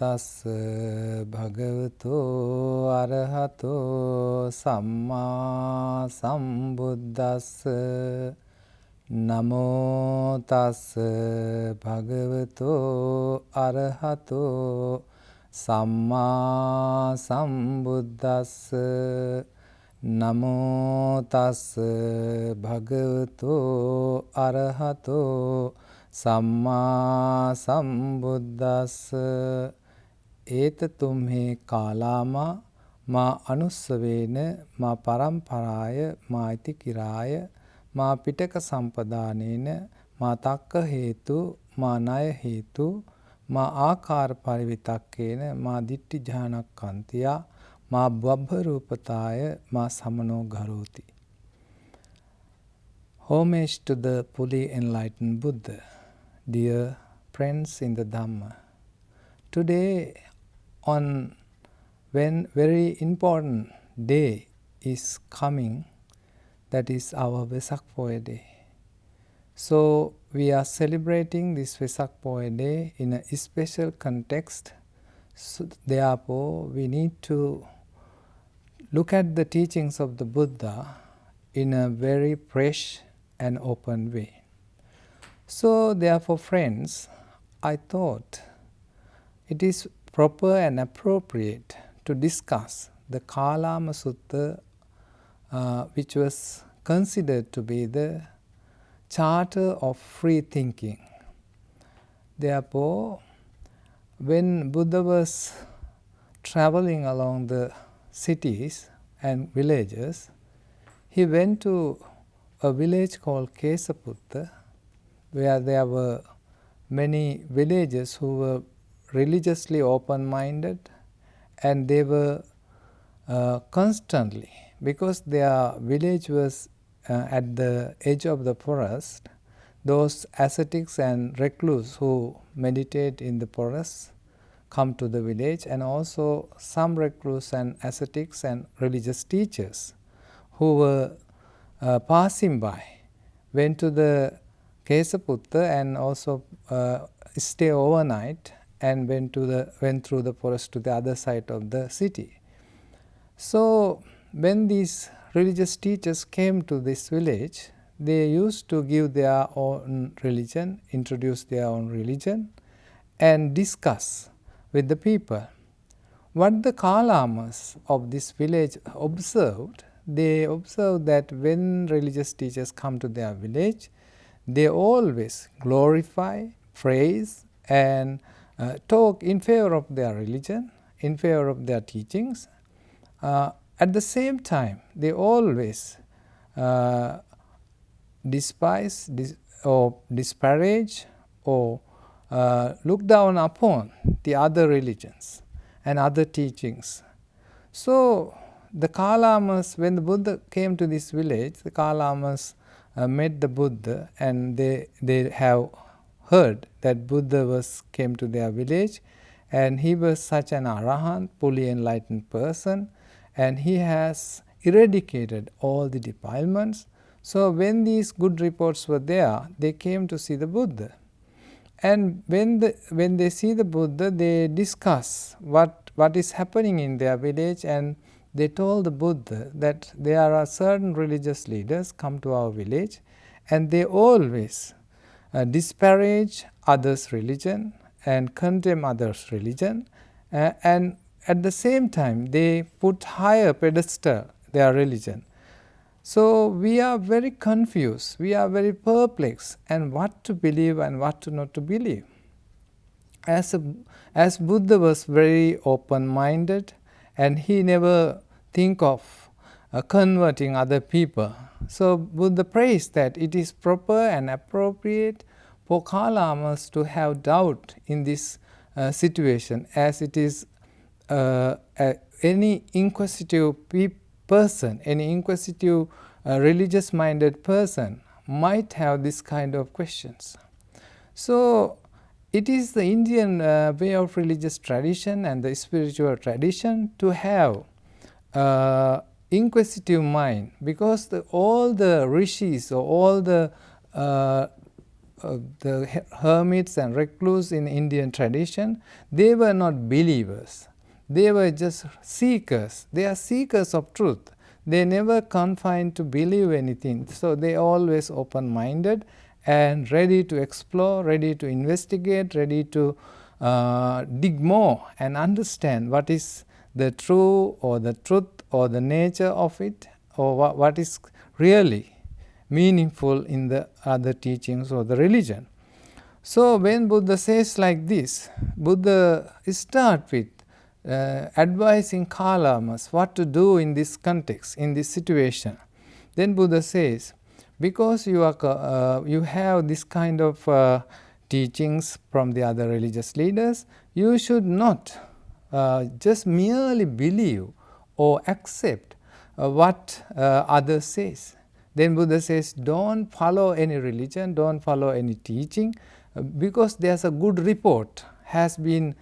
tassa bhagavato arahato samma sambuddhassa. Namo tassa bhagavato arahato samma sambuddhassa. Namo tassa bhagavato arahato Samma sambuddhassa. Eta tumhe kalama ma anussavena ma paramparaya ma itikiraya ma pitaka sampadānena ma takka hetu ma naya hetu ma ākāra parivitakkena ma ditti jhanakkantaya ma babbha rupataya ma samano gharoti. Homage to the fully enlightened Buddha. Dear friends in the Dhamma, today on when very important day is coming, that is our Vesak Poya Day. So we are celebrating this Vesak Poya Day in a special context. So therefore we need to look at the teachings of the Buddha in a very fresh and open way. So therefore, friends, I thought it is proper and appropriate to discuss the KALAMA Sutta, which was considered to be the charter of free thinking. Therefore, when Buddha was traveling along the cities and villages, he went to a village called Kesaputta, where there were many villagers who were religiously open-minded, and they were constantly, because their village was at the edge of the forest, those ascetics and recluse who meditate in the forest come to the village, and also some recluse and ascetics and religious teachers who were passing by went to the Kesaputta and also stay overnight and went through the forest to the other side of the city. So when these religious teachers came to this village, they used to give their own religion, introduce their own religion, and discuss with the people. What the Kalamas of this village observed, they observed that when religious teachers come to their village, they always glorify, praise, and talk in favor of their religion, in favor of their teachings. At the same time, they always despise or disparage or look down upon the other religions and other teachings. So the Kalamas, when the Buddha came to this village, the Kalamas met the Buddha, and they have heard that Buddha came to their village, and he was such an arahant, fully enlightened person, and he has eradicated all the defilements. So when these good reports were there, they came to see the Buddha. And when they see the Buddha, they discuss what is happening in their village, and they told the Buddha that there are certain religious leaders come to our village, and they always disparage others' religion and condemn others' religion, and at the same time they put higher pedestal their religion. So we are very confused, we are very perplexed, and what to believe and what to not to believe. As Buddha was very open-minded, and he never think of converting other people. So Buddha praised that it is proper and appropriate for Kalamas to have doubt in this situation, as it is any inquisitive person, any inquisitive religious-minded person might have this kind of questions. So it is the Indian way of religious tradition and the spiritual tradition to have inquisitive mind, because all the rishis or all the the hermits and recluse in Indian tradition, they were not believers. They were just seekers. They are seekers of truth. They never confined to believe anything. So they always open-minded and ready to explore, ready to investigate, ready to dig more and understand what is the true or the truth or the nature of it, or what is really meaningful in the other teachings or the religion. So when Buddha says like this, Buddha starts with advising Kalamas what to do in this context, in this situation. Then Buddha says, because you have this kind of teachings from the other religious leaders, you should not just merely believe or accept what others says. Then Buddha says, don't follow any religion, don't follow any teaching, because there's a good report has been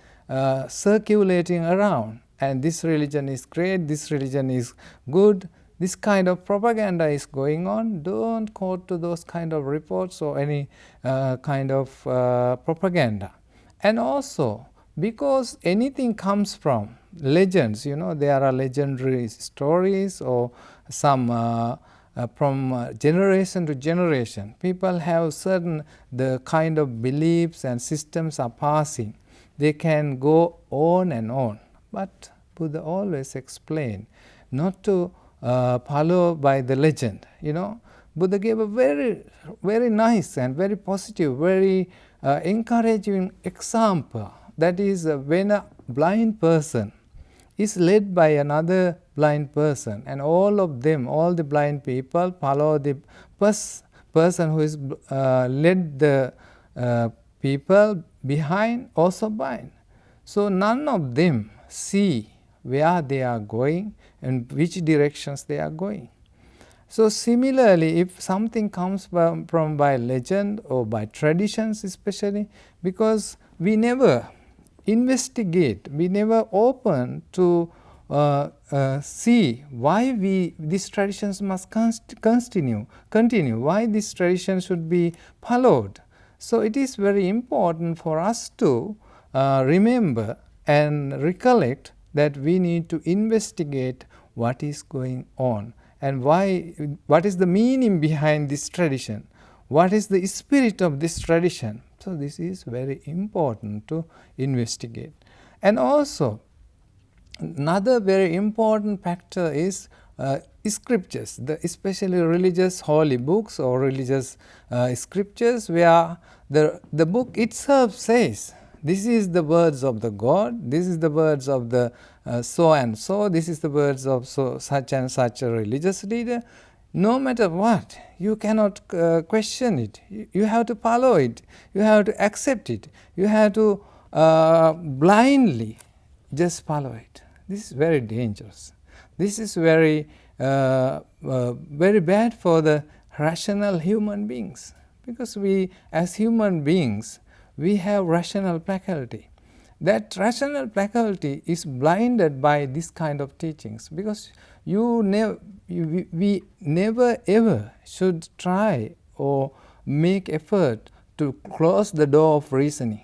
circulating around, and this religion is great, this religion is good, this kind of propaganda is going on. Don't quote to those kind of reports or any kind of propaganda. And also, because anything comes from legends, there are legendary stories or some from generation to generation. People have certain the kind of beliefs and systems are passing. They can go on and on. But Buddha always explained not to follow by the legend. Buddha gave a very, very nice and very positive, very encouraging example. That is, when a blind person is led by another blind person, and all of them, all the blind people follow the person who is led the people behind, also blind. So none of them see where they are going and which directions they are going. So similarly, if something comes from by legend or by traditions especially, because we never investigate, we never open to see why these traditions must continue, why this tradition should be followed. So it is very important for us to remember and recollect that we need to investigate what is going on and what is the meaning behind this tradition, what is the spirit of this tradition. So this is very important to investigate. And also, another very important factor is scriptures, especially religious holy books or religious scriptures, where the book itself says, this is the words of the God, this is the words of the so and so, this is the words of such and such a religious leader. No matter what, you cannot question it. You have to follow it. You have to accept it. You have to blindly just follow it. This is very dangerous. This is very bad for the rational human beings, because we, as human beings, we have rational faculty. That rational faculty is blinded by this kind of teachings, because we never ever should try or make effort to close the door of reasoning.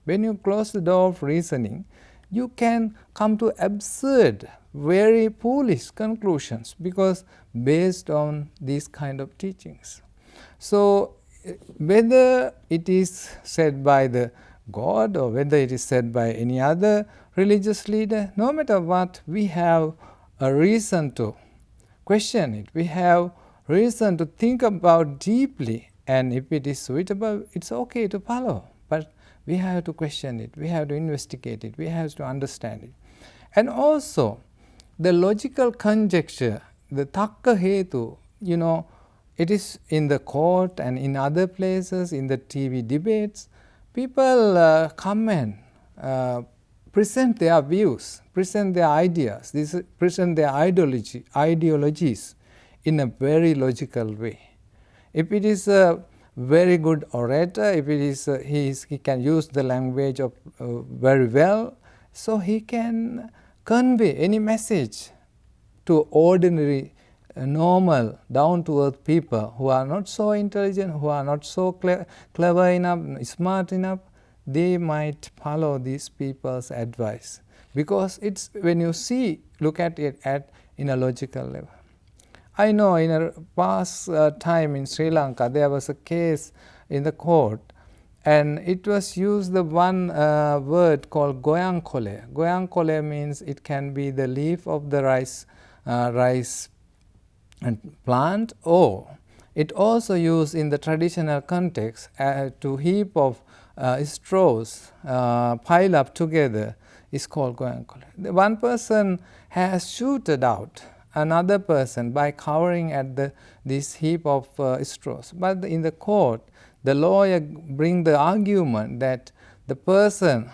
When you close the door of reasoning, you can come to absurd, very foolish conclusions, because based on these kind of teachings. So whether it is said by the God or whether it is said by any other religious leader, no matter what, we have a reason to question it. We have reason to think about deeply, and if it is suitable, it's okay to follow. But we have to question it, we have to investigate it, we have to understand it. And also, the logical conjecture, the takka hetu, it is in the court and in other places, in the TV debates, people come and present their views, present their ideas, present their ideologies in a very logical way. If it is a very good orator, if it is he can use the language of very well, so he can convey any message to ordinary normal, down-to-earth people who are not so intelligent, who are not so clever enough, smart enough, they might follow these people's advice. Because it's when you look at it in a logical level. I know in a past time in Sri Lanka, there was a case in the court, and it was used the one word called goyankole. Goyankole means it can be the leaf of the rice plant, or it also used in the traditional context to heap of straws pile up together is called goyankole. The one person has shooted out another person by covering at this heap of straws. But in the court, the lawyer bring the argument that the person,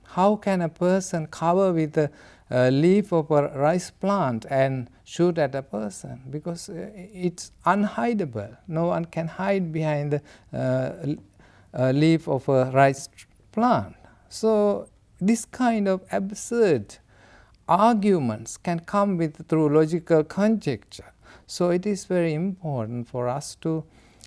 how can a person cover with a leaf of a rice plant and shoot at a person? Because it's unhideable. No one can hide behind the leaf of a rice plant. So this kind of absurd arguments can come through logical conjecture. So it is very important for us to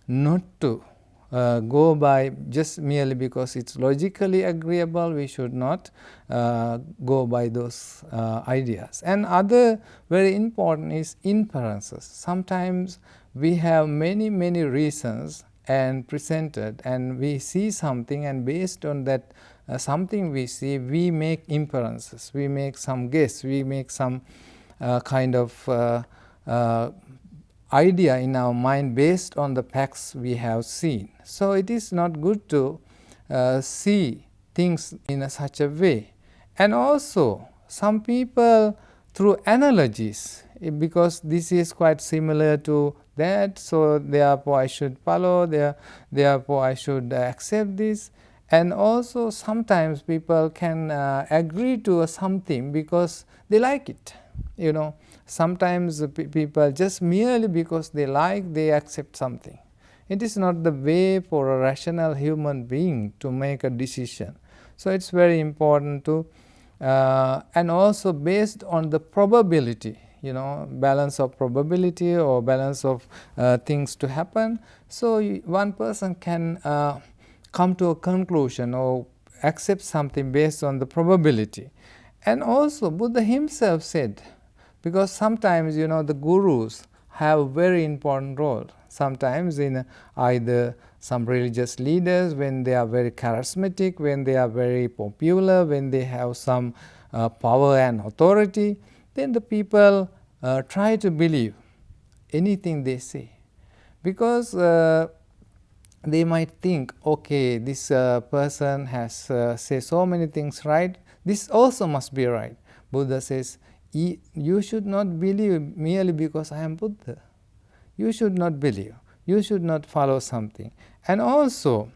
not to go by just merely because it's logically agreeable. We should not go by those ideas. And other very important is inferences. Sometimes we have many reasons and presented, and we see something, and based on that something we see, we make inferences, we make some guess, we make some kind of idea in our mind based on the facts we have seen. So it is not good to see things in such a way. And also some people through analogies, because this is quite similar to that, so therefore I should follow, therefore I should accept this. And also sometimes people can agree to something because they like it. You know, sometimes people just merely because they like, they accept something. It is not the way for a rational human being to make a decision. So it's very important to, and also based on the probability, you know, balance of probability or balance of things to happen. So one person can come to a conclusion or accept something based on the probability. And also Buddha himself said, because sometimes, you know, the gurus have a very important role. Sometimes in either some religious leaders, when they are very charismatic, when they are very popular, when they have some power and authority, then the people try to believe anything they say. Because they might think, okay, this person has said so many things right, this also must be right. Buddha says, you should not believe merely because I am Buddha. You should not believe. You should not follow something. And also,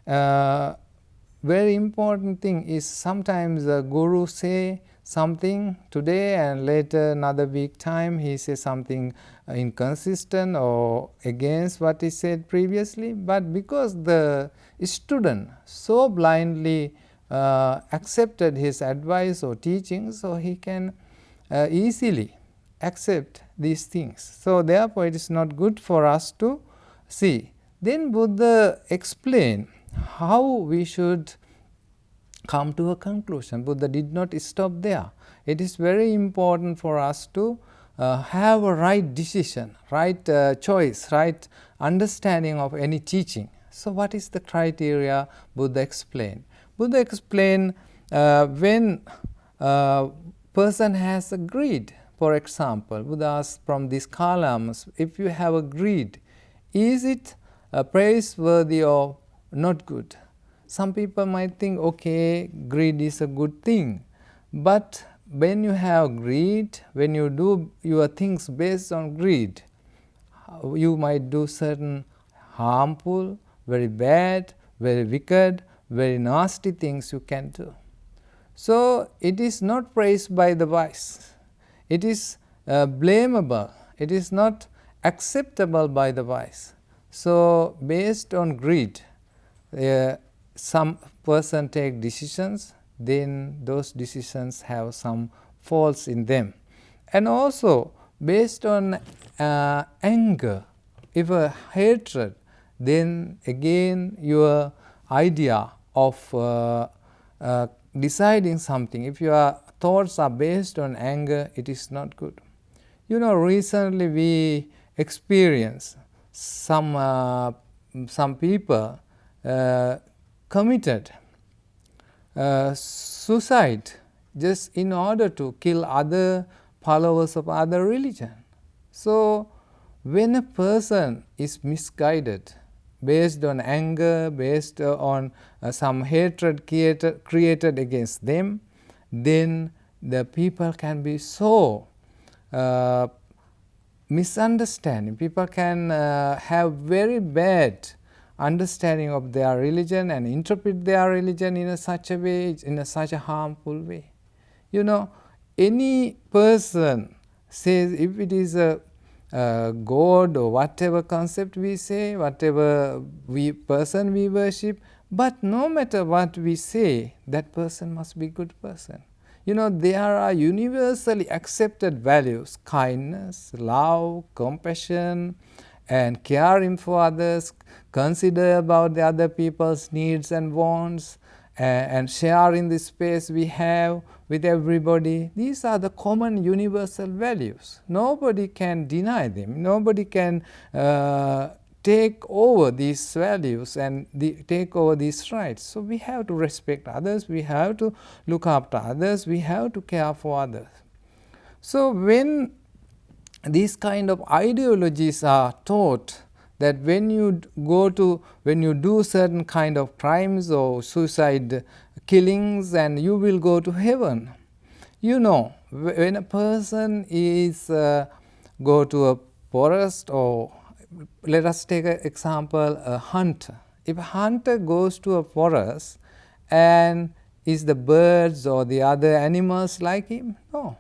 very important thing is sometimes the guru say something today and later another week time he says something inconsistent or against what he said previously. But because the student so blindly accepted his advice or teaching, so he can easily accept these things. So therefore it is not good for us to see. Then Buddha explained how we should come to a conclusion. Buddha did not stop there. It is very important for us to have a right decision, right choice, right understanding of any teaching. So what is the criteria Buddha explained? Buddha explained when a person has a greed. For example, Buddha asked from these kalamas, if you have a greed, is it praiseworthy or not good? Some people might think, okay, greed is a good thing. But when you have greed, when you do your things based on greed, you might do certain harmful, very bad, very wicked, very nasty things you can do. So it is not praised by the wise. It is blamable. It is not acceptable by the wise. So based on greed, some person take decisions, then those decisions have some faults in them. And also based on anger, if a hatred, then again your idea of deciding something, if your thoughts are based on anger, it is not good. You know, recently we experienced some people committed suicide just in order to kill other followers of other religion. So when a person is misguided based on anger, based on some hatred created against them, then the people can be so misunderstanding. People can have very bad understanding of their religion and interpret their religion in such a way, in such a harmful way. You know, any person says, if it is a God or whatever concept we say, whatever person we worship, but no matter what we say, that person must be good person. You know, there are universally accepted values: kindness, love, compassion, and caring for others, consider about the other people's needs and wants, and sharing the space we have with everybody. These are the common universal values. Nobody can deny them. Nobody can take over these values and take over these rights. So we have to respect others, we have to look after others, we have to care for others. So when these kind of ideologies are taught, that when you do certain kind of crimes or suicide killings, and you will go to heaven. You know, when a person is go to a forest, or let us take an example, a hunter. If a hunter goes to a forest, and is the birds or the other animals like him? No.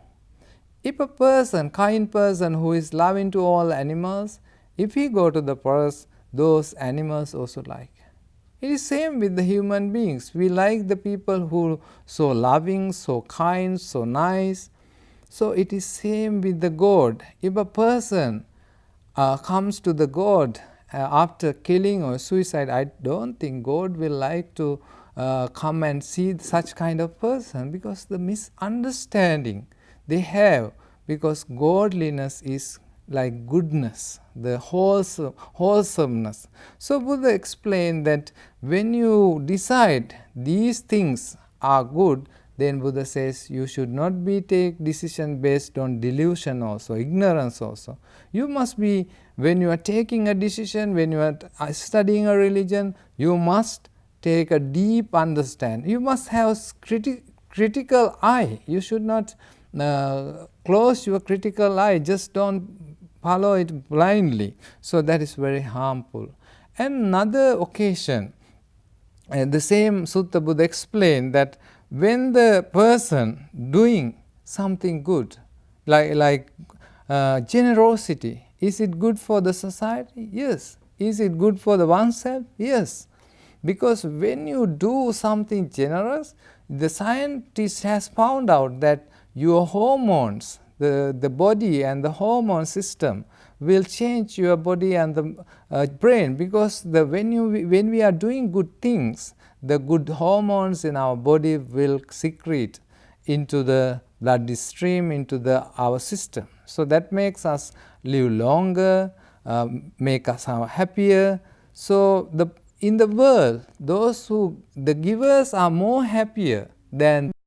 If a person, kind person who is loving to all animals, if he go to the forest, those animals also like. It is same with the human beings. We like the people who so loving, so kind, so nice. So it is same with the God. If a person comes to the God after killing or suicide, I don't think God will like to come and see such kind of person, because the misunderstanding they have, because godliness is like goodness, the wholesomeness. So Buddha explained that when you decide these things are good, then Buddha says you should not be take decision based on delusion also, ignorance also. You must be, when you are taking a decision, when you are studying a religion, you must take a deep understanding. You must have critical eye. You should not close your critical eye, just don't follow it blindly. So that is very harmful. Another occasion, the same Sutta Buddha explained that when the person doing something good, like generosity, is it good for the society? Yes. Is it good for the oneself? Yes. Because when you do something generous, the scientist has found out that your hormones, the body and the hormone system will change your body and the brain, because when we are doing good things, the good hormones in our body will secrete into the blood stream, into our system. So that makes us live longer, make us happier. So in the world, the givers are more happier than